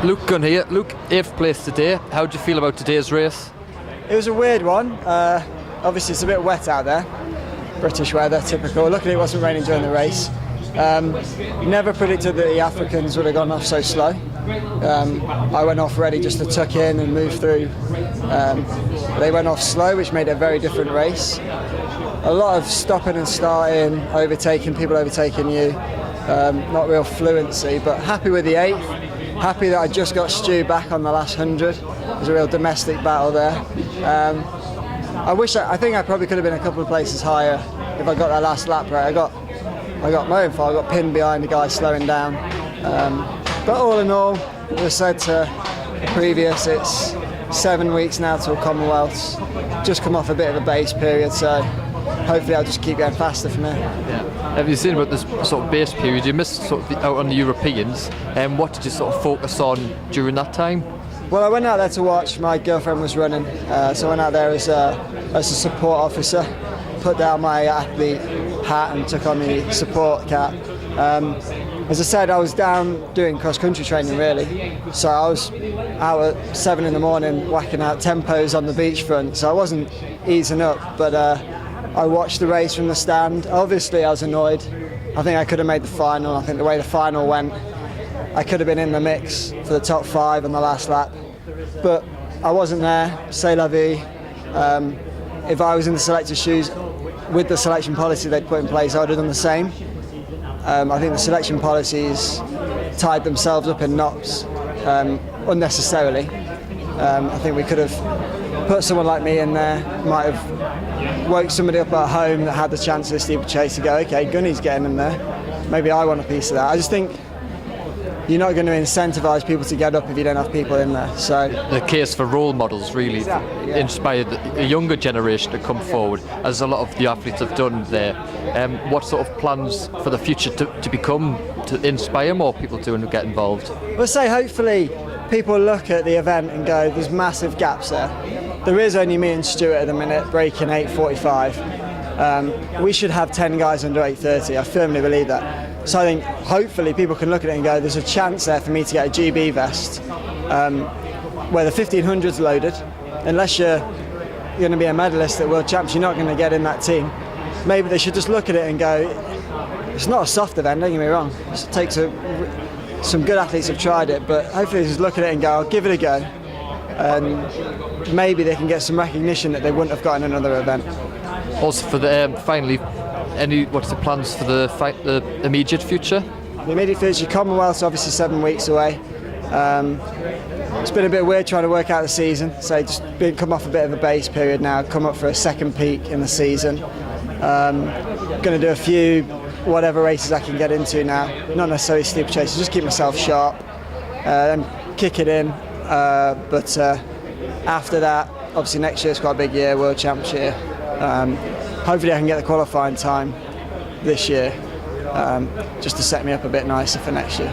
Luke Gunn here. Luke, 8th place today. How do you feel about today's race? It was a weird one. Obviously it's a bit wet out there. British weather, typical. Luckily it wasn't raining during the race. Never predicted that the Africans would have gone off so slow. I went off ready just to tuck in and move through. They went off slow, which made it a very different race. A lot of stopping and starting, overtaking, people overtaking you. Not real fluency, but happy with the 8th. Happy that I just got Stu back on the last 100. It was a real domestic battle there. I think I probably could have been a couple of places higher if I got that last lap right. I got my own fault. I got pinned behind the guy slowing down. But all in all, as I said to the previous, it's 7 weeks now till Commonwealths. Just come off a bit of a base period, so hopefully I'll just keep going faster from here. Yeah. Have you seen about this sort of base period? You missed sort of out on the Europeans, and what did you sort of focus on during that time? Well, I went out there to watch. My girlfriend was running, so I went out there as a support officer, put down my athlete hat and took on the support cap. As I said, I was down doing cross-country training really, so I was out at 7 in the morning whacking out tempos on the beachfront, so I wasn't easing up, but I watched the race from the stand. Obviously I was annoyed. I think I could have made the final. I think the way the final went, I could have been in the mix for the top 5 on the last lap, but I wasn't there. C'est la vie. If I was in the selector's shoes with the selection policy they'd put in place, I would have done the same. I think the selection policies tied themselves up in knots unnecessarily. I think we could have put someone like me in there, might have woke somebody up at home that had the chance of the steeplechase to go, okay, Gunny's getting in there, maybe I want a piece of that. I just think you're not going to incentivise people to get up if you don't have people in there. So the case for role models really exactly, yeah. Inspired a younger generation to come forward, as a lot of the athletes have done there. What sort of plans for the future to become, to inspire more people to get involved? We'll say hopefully people look at the event and go, there's massive gaps there. There is only me and Stuart at the minute breaking 8:45. We should have 10 guys under 8:30. I firmly believe that. So I think hopefully people can look at it and go, there's a chance there for me to get a GB vest where the 1500's loaded. Unless you're going to be a medalist at World Champs, you're not going to get in that team. Maybe they should just look at it and go, it's not a soft event, don't get me wrong. It takes some good athletes have tried it, but hopefully they just look at it and go, I'll give it a go. And maybe they can get some recognition that they wouldn't have got in another event. Also, for the finally, what's the plans for the immediate future? The immediate future, Commonwealth's obviously 7 weeks away. It's been a bit weird trying to work out the season, so just come off a bit of a base period now, come up for a second peak in the season. Going to do a few whatever races I can get into now, not necessarily steeplechase, just keep myself sharp, then kick it in. But after that, obviously next year's quite a big year, World Champs year. Hopefully I can get the qualifying time this year, just to set me up a bit nicer for next year.